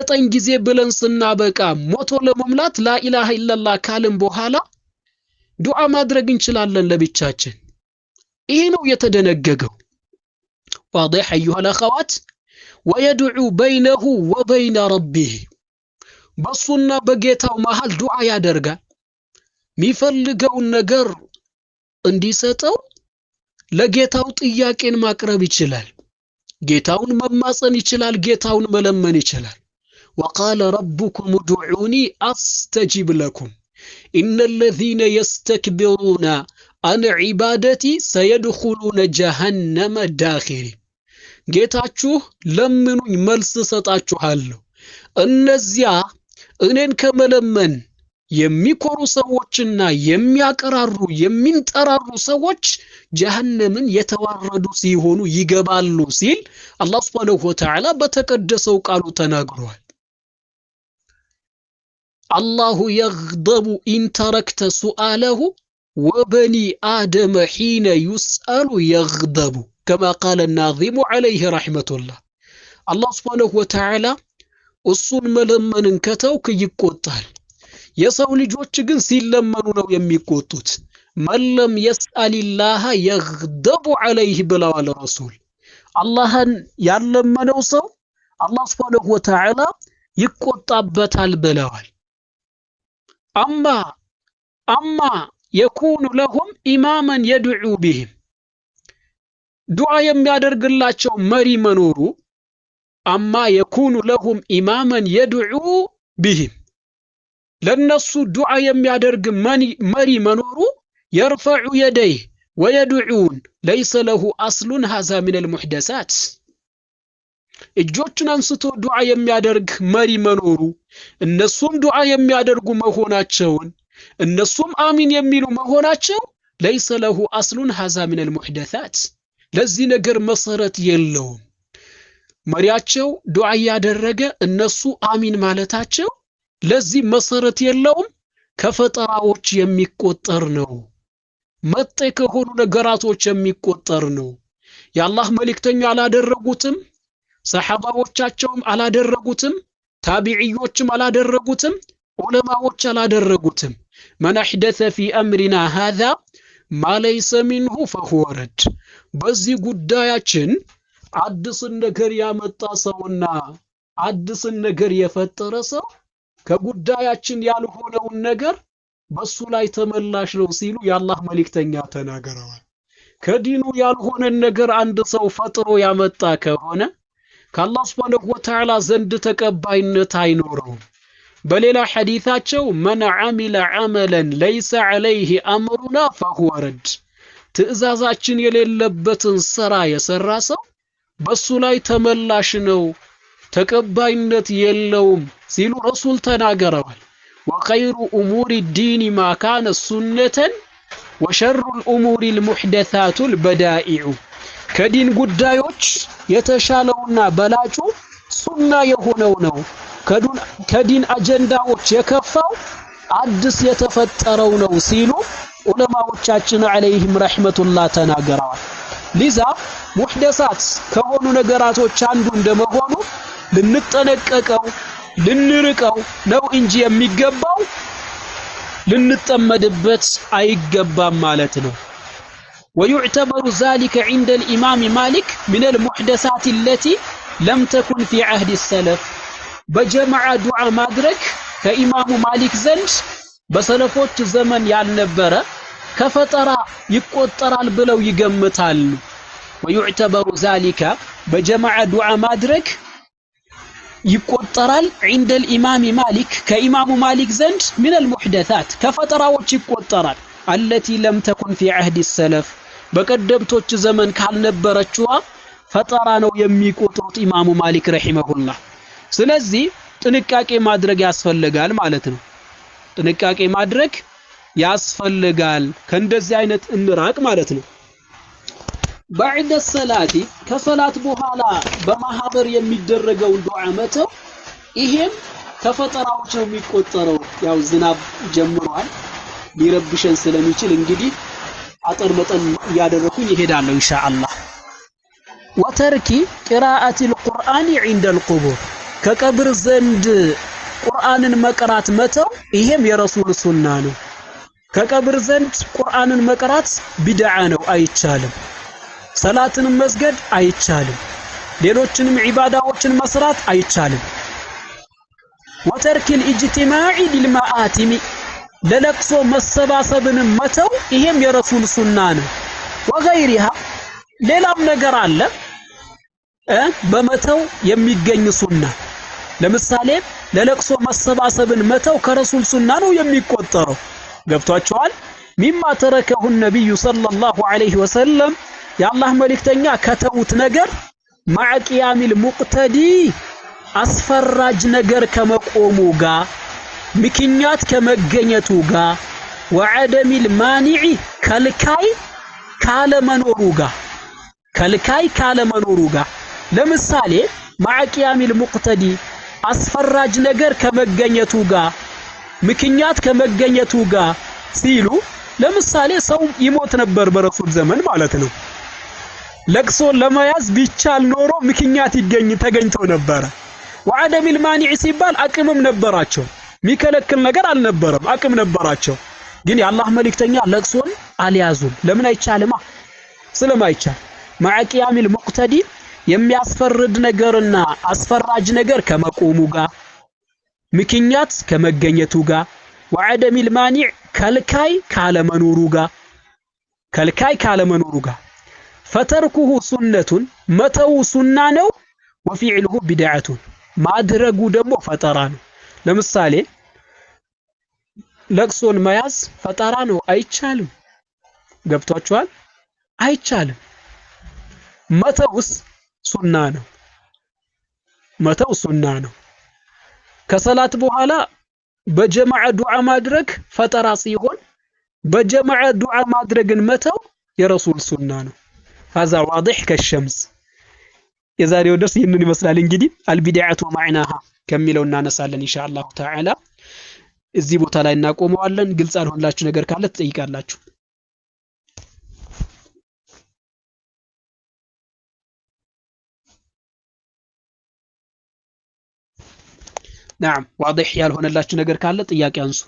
ጠኝ ጊዜ ብለን ስናበቃ ሞቶ ለመምላት ላኢላሃ ኢላላህ ካልን በኋላ ዱዓ ማድረግ እንችላለን ለብቻችን። ይሄ ነው የተደነገገው። واضح ايها الاخوات ويدعو بينه وبين ربه በሱና በጌታው መሃል ዱዓ ያደርጋል። ሚፈልገውን ነገር እንዲሰጠው ለጌታው ጥያቄን ማቅረብ ይችላል። ጌታውን መማፀን ይችላል። ጌታውን መለመን ይችላል። وقال ربكم ادعوني استجب لكم ان الذين يستكبرون عن عبادتي سيدخلون جهنم داخرين ጌታችሁ ለምኑኝ መልስ ሰጣችኋለሁ። እነዚያ እኔን ከመለመን የሚኮሩ ሰዎችና የሚያቀራሩ የሚንጠራሩ ሰዎች ጀሃነምን የተዋረዱ ሲሆኑ ይገባሉ ሲል አላህ Subhanahu Wa Ta'ala በተቀደሰው ቃሉ ተናግሯል። አላሁ يغضب إن تركت سؤاله وبني آدم حين يسأل يغضب كما قال الناظم عليه رحمة الله الله سبحانه وتعالى እሱን መለመንን ከተውክ ይቆጣል። የሰው ልጆች ግን ሲለመኑ ነው የሚቆጡት። መለም يسألillah يغضب عليه ብለዋል ረሱል። አላህን ያለመነው ሰው አላህ Subhanahu Wa Ta'ala ይቆጣበታል ብለዋል። አማ يكون لهم إماما يدعو بهم ዱዓ የሚያደርግላቸው መሪ መኖሩ أما يكون لهم إماما يدعو بهم ለነሱ ዱዓ የሚያደርግ መሪ መኖሩ يرفع يديه ويدعون ليس له أصل هذا من المحدثات እጆቹን አንስቶ ዱዓ የሚያደርግ መሪ መኖሩ እነሱም ዱዓ የሚያደርጉ መሆናቸውን እነሱም አሚን የሚሉ መሆናቸው ليس له أصل هذا من المحدثات ለዚህ ነገር መሰረት የለውም። መሪያቸው ዱዓ ያደረገ እነሱ አሚን ማለታቸው ለዚህ መሰረት የለውም። ከፈጠራዎች የሚቆጠር ነው። መጤ ከሆኑ ነገራቶች የሚቆጠር ነው። የአላህ መልእክተኛ አላደረጉትም፣ ሰሐባዎቻቸውም አላደረጉትም፣ ታቢዒዮችም አላደረጉትም፣ ዑለማዎች አላደረጉትም። من أحدث في أمرنا هذا ما ليس منه فهو رد በዚህ ጉዳያችን አዲስን ነገር ያመጣ ሰውና አዲስን ነገር የፈጠረ ሰው ከጉዳያችን ያልሆነውን ነገር በሱ ላይ ተመላሽ ነው ሲሉ የአላህ መልእክተኛ ተናገረዋል። ከዲኑ ያልሆነን ነገር አንድ ሰው ፈጥሮ ያመጣ ከሆነ ከአላህ Subhanahu Wa Ta'ala ዘንድ ተቀባይነት አይኖረውም። በሌላ ሐዲታቸው من عمل عملا ليس عليه أمرنا فهو رد ትእዛዛችን የሌለበትን ስራ የሰራ ሰው በሱ ላይ ተመላሽ ነው፣ ተቀባይነት የለውም ሲሉ ረሱል ተናገረዋል። وخير أمور الدين ما كان سنة وشر الأمور المحدثات البدائع ከዲን ጉዳዮች የተሻለውና በላጩ ሱና የሆነው ነው። ከዲን አጀንዳዎች የከፋው አዲስ የተፈጠረው ነው ሲሉ ዑለማዎቻችን አለይሂም ረህመቱላህ ተናገረዋል። ሊዛ ሙህደሳት ከሆኑ ነገራቶች አንዱ እንደመሆኑ ልንጠነቀቀው ልንርቀው ነው እንጂ የሚገባው ልንጠመድበት አይገባም ማለት ነው። ويعتبر ذلك عند الإمام مالك من المحدثات التي لم تكن في عهد السلف بجمع دعاء مدرك كإمام مالك زند بسلفوت زمن ያልነበረ ከፈጠራ ይቆጠራል ብለው ይገምታሉ። ويعتبر ذلك بجمع دعاء مدرك ይቆጠራል عند الإمام مالك كإمام مالك زند من المحدثات ከፈጠራዎች ይቆጠራል التي لم تكن في عهد السلف በቀደምቶች ዘመን ካልነበረችዋ ፈጠራ ነው የሚቆጥሩት ኢማሙ ማሊክ ረሂመሁላህ። ስለዚህ ጥንቃቄ ማድረግ ያስፈልጋል ማለት ነው። ጥንቃቄ ማድረግ ያስፈልጋል። ከእንደዚህ አይነት እንራቅ ማለት ነው። بعد الصلاه ከሰላት በኋላ በማህበር የሚደረገው ዱዓ መተው ይሄም ከፈጠራዎች ነው የሚቆጠረው። ያው ዝናብ ጀምሯል ሊረብሸን ስለሚችል እንግዲህ አጥር መጠን ያደረኩኝ ይሄዳለሁ ኢንሻአላህ። وترك قراءة القرآن عند القبور ከቀብር ዘንድ ቁርአንን መቅራት መተው ይሄም የረሱል ሱና ነው። ከቀብር ዘንድ ቁርአንን መቅራት ቢድዓ ነው፣ አይቻልም። ሰላትንም መስገድ አይቻልም። ሌሎችንም ዒባዳዎችን መስራት አይቻልም። ወተርኪል ኢጅቲማዒ ሊልመአቲሚ ለለቅሶ መሰባሰብንም መተው ይሄም የረሱል ሱና ነው። ወገይሪሃ ሌላም ነገር አለ በመተው የሚገኝ ሱና። ለምሳሌ ለለቅሶ መሰባሰብን መተው ከረሱል ሱና ነው የሚቆጠረው። ገብቷቸዋል። ሚማ ተረከሁ ነብዩ ሰለላሁ ዐለይሂ ወሰለም የአላህ መልእክተኛ ከተውት ነገር ማዕ ቂያሚል ሙቅተዲ አስፈራጅ ነገር ከመቆሙ ጋር ምክንያት ከመገኘቱ ጋር ወዐደሚል ማኒዒ ከልካይ ካለመኖሩ ጋር ለምሳሌ ማዕ ቂያሚል ሙቅተዲ አስፈራጅ ነገር ከመገኘቱ ጋር ምክንያት ከመገኘቱ ጋር ሲሉ ለምሳሌ ሰው ይሞት ነበር በረሱል ዘመን ማለት ነው። ለቅሶ ለመያዝ ቢቻል ኖሮ ምክንያት ተገኝቶ ነበረ። ወዐደሚል ማኒዕ ሲባል አቅምም ነበራቸው፣ ሚከለክል ነገር አልነበረም፣ አቅም ነበራቸው። ግን የአላህ መልእክተኛ ለቅሶን አልያዙም። ለምን አይቻልማ? ስለማይቻል ማዕ ቂያሚል ሙቅተዲ የሚያስፈርድ ነገርና አስፈራጅ ነገር ከመቆሙ ጋር ምክንያት ከመገኘቱ ጋር ወዐደሚል ማኒዕ ከልካይ ካለመኖሩ ጋር ፈተርኩሁ ሱነቱን መተው ሱና ነው። ወፊዕልሁ ቢድዓቱን ማድረጉ ደግሞ ፈጠራ ነው። ለምሳሌ ለቅሶን መያዝ ፈጠራ ነው፣ አይቻልም። ገብቷችኋል? አይቻልም። መተውስ ሱና ነው። መተው ሱና ነው። ከሰላት በኋላ በጀማዓ ዱዓ ማድረግ ፈጠራ ሲሆን በጀማዓ ዱዓ ማድረግን መተው የረሱል ሱና ነው። هذا واضح كالشمس። የዛሬው ደርስ ይህንን ይመስላል። እንግዲህ አልቢድዓቱ ማዕናሃ ከሚለው እናነሳለን ኢንሻአላሁ ተዓላ። እዚህ ቦታ ላይ እናቆመዋለን። ግልጽ አልሆነላችሁ ነገር ካለ ትጠይቃላችሁ። نعم واضح ያልሆነላችሁ ነገር ካለ ጥያቄ አንሱ።